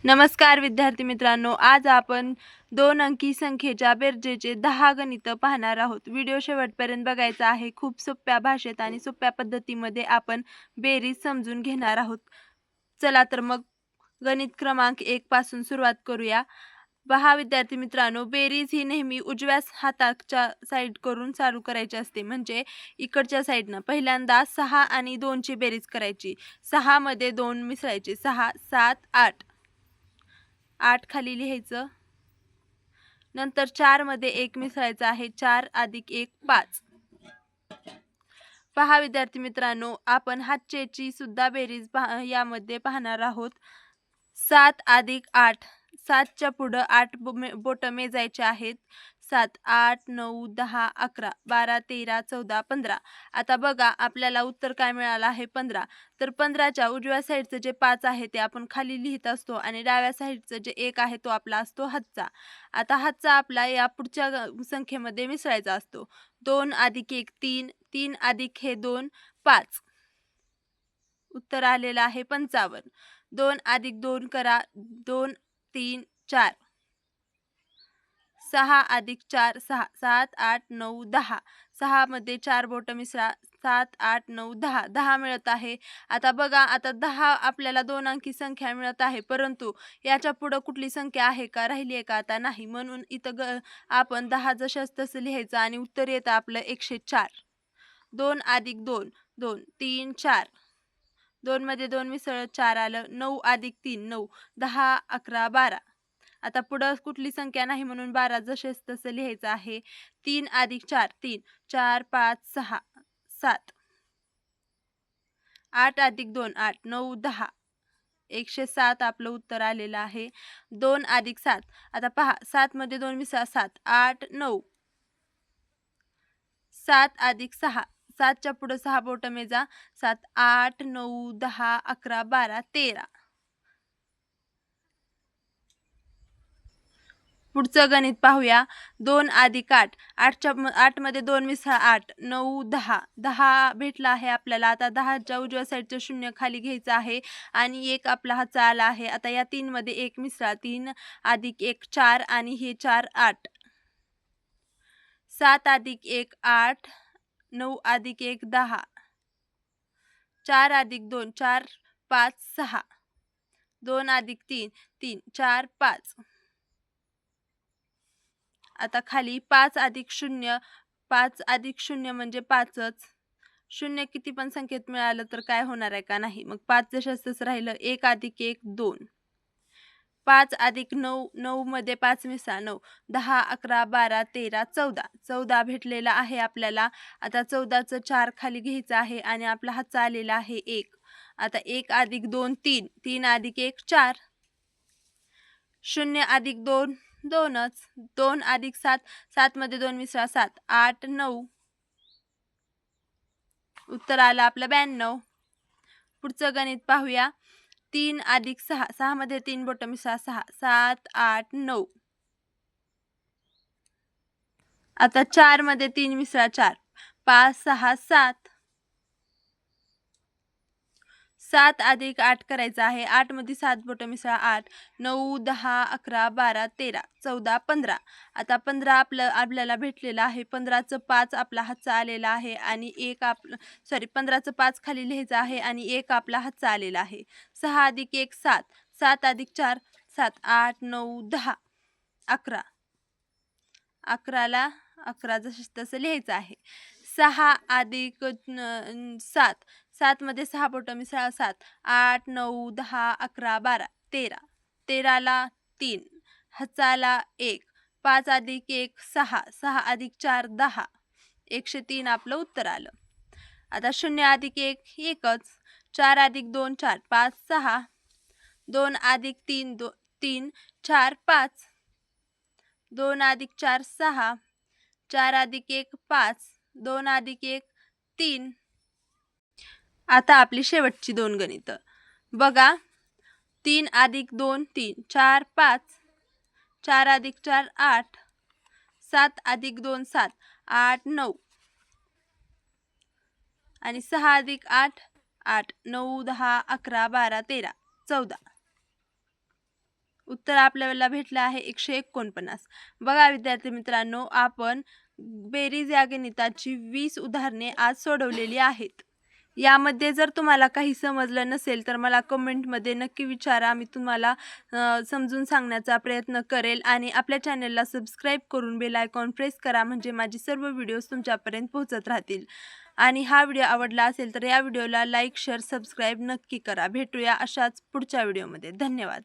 नमस्कार विद्यार्थी मित्रांनो, आज आपण 2 अंकी संख्येच्या बेरजेचे 10 गणितं पाहणार आहोत. व्हिडिओ शेवटपर्यंत बघायचा आहे. खूप सोप्या भाषेत आणि सोप्या पद्धतीमध्ये आपण बेरीज समजून घेणार आहोत. चला तर मग गणित क्रमांक 1 पासून सुरुवात करूया. पहा विद्यार्थी मित्रांनो, बेरीज ही नेहमी उजव्या हाताच्या साईड करून चालू करायची असते. म्हणजे इकडच्या साईडनं पहिल्यांदा 6 आणि 2 ची बेरीज करायची. 6 मध्ये 2 मिसळायचे. 6, 7, 8. 8 खाली लिहायचं. नंतर 4 मध्ये 1 मिसळायचं आहे. 4 अधिक 1 5. पहा विद्यार्थी मित्रांनो, आपण हातचेची सुद्धा बेरीज यामध्ये पाहणार आहोत. 7 अधिक 8. 7च्या पुढं 8 बोटं मेजायचे आहेत. 7, 8, 9, 10, 11, 12, 13, 14, 15. आता बघा आपल्याला उत्तर काय मिळालं आहे 15. तर 15च्या उजव्या साईडचं जे 5 आहे ते आपण खाली लिहित असतो आणि डाव्या साईडचं जे 1 आहे तो आपला असतो हातचा. आता हातचा आपला या पुढच्या संख्येमध्ये मिसळायचा असतो. 2 अधिक 1 3, 3 अधिक हे 2 5. उत्तर आलेलं आहे 55. 2 अधिक 2 करा. 2, 3, 4. 6 अधिक 4 6. 7, 8, 9, 10. 6 मध्ये 4 बोटं मिसळा. 7, 8, 9, 10. 10 मिळत आहे. आता बघा, आता 10 आपल्याला 2 अंकी संख्या मिळत आहे, परंतु याच्या पुढं कुठली संख्या आहे का, राहिली आहे का? आता नाही. म्हणून इथं आपण 10 जशास तसं लिहायचं आणि उत्तर येतं आपलं 104. 2 अधिक 2 2, 3, 4. 2 मध्ये 2 मिसळत 4 आलं. 9 अधिक 3 9. 10, 11, 12. आता पुढं कुठली संख्या नाही म्हणून 12 जसेच तसं लिहायचं आहे. 3 अधिक 4 3. 4, 5, 6, 7. 8 अधिक 2 8. 9, 10. 107 आपलं उत्तर आलेलं आहे. 2 अधिक 7. आता पहा, 7 मध्ये 2 मिसळा. 7, 8, 9. 7 अधिक 6. 7च्या पुढं 6 बोटं मेजा. 7, 8, 9, 10, 11, 12, 13. पुढचं गणित पाहूया. 2 अधिक 8. 8 मध्ये 2 मिसळा. 8, 9, 10. 10 भेटला आहे आपल्याला. आता 10च्या उजव्या साईडचं 0 खाली घ्यायचं आहे आणि 1 आपला हातचा आला आहे. आता या 3 मध्ये 1 मिसळा. 3 अधिक 1 4 आणि हे 4 8. 7 अधिक 1 8. 9 अधिक 1 10. 4 अधिक 2 4 5 6. 2 अधिक 3 3 4 5. आता खाली 5 अधिक 0. 5 अधिक 0 म्हणजे 5च. 0 किती पण संख्येत मिळालं तर काय होणार आहे का? नाही. मग 5 जशास तसं राहिलं. 1 अधिक 1 2. 5 अधिक 9. 9 मध्ये 5 मिसळा. 9, 10, 11, 12, 13, 14. 14 भेटलेला आहे आपल्याला. आता 14चं 4 खाली घ्यायचं आहे आणि आपला हातचा आलेला आहे 1. आता 1 अधिक 2 3. 3 अधिक 1 4. 0 अधिक 2 2च. 2 अधिक 7. 7 मध्ये 2 मिसळा. 7, 8, 9. उत्तर आलं आपलं 92. पुढचं गणित पाहूया. 3 अधिक 6. 6 मध्ये 3 बोटं मिसळा. 6, 7, 8, 9. आता 4 मध्ये 3 मिसळा. 4, 5, 6, 7. 7 अधिक 8 करायचं आहे. 8 मध्ये 7 बोटं मिसळा. 8, 9, 10, 11, 12, 13, 14, 15. आता 15 आपल्याला भेटलेलं आहे. 15चं 5 आपला हातचा आलेला आहे आणि 15चं 5 खाली लिहायचं आहे आणि 1 आपला हातचा आलेला आहे. 6 अधिक 1 7. 7 अधिक 4 7, 8, 9, 10, 11. 11ला 11 जसं तसं लिहायचं आहे. 6 अधिक 7. 7 मध्ये 6 बोटं मिसळा. 7, 8, 9, 10, 11, 12, 13. 13ला 3. हातचा आला 1. 5 अधिक 1 6. 6 अधिक 4 10. 103 आपलं उत्तर आलं. आता 0 अधिक 1 एकच. 4 अधिक 2 4. 5 6. 2 अधिक 3 3. 4 5. 2 अधिक 4 6. 4 अधिक 1 5. 2 अधिक 1 3. आता आपली शेवटची 2 गणितं बघा. 3 अधिक 2 3. 4 5. 4 अधिक 4 8. 7 अधिक 2 7. 8 9. आणि 6 अधिक 8 8. 9 10 11 12 13 14. उत्तर आपल्याला भेटलं आहे 149. बघा विद्यार्थी मित्रांनो, आपण बेरीज या गणिताची 20 उदाहरणे आज सोडवलेली आहेत. यामध्ये जर तुम्हाला काही समजलं नसेल तर मला कमेंटमध्ये नक्की विचारा. मी तुम्हाला समजून सांगण्याचा प्रयत्न करेल आणि आपल्या चॅनलला सबस्क्राईब करून बेल आयकॉन प्रेस करा, म्हणजे माझे सर्व व्हिडिओज तुमच्यापर्यंत पोहोचत राहतील. आणि हा व्हिडिओ आवडला असेल तर या व्हिडिओला लाईक, शेअर, सबस्क्राईब नक्की करा. भेटूया अशाच पुढच्या व्हिडिओमध्ये. धन्यवाद.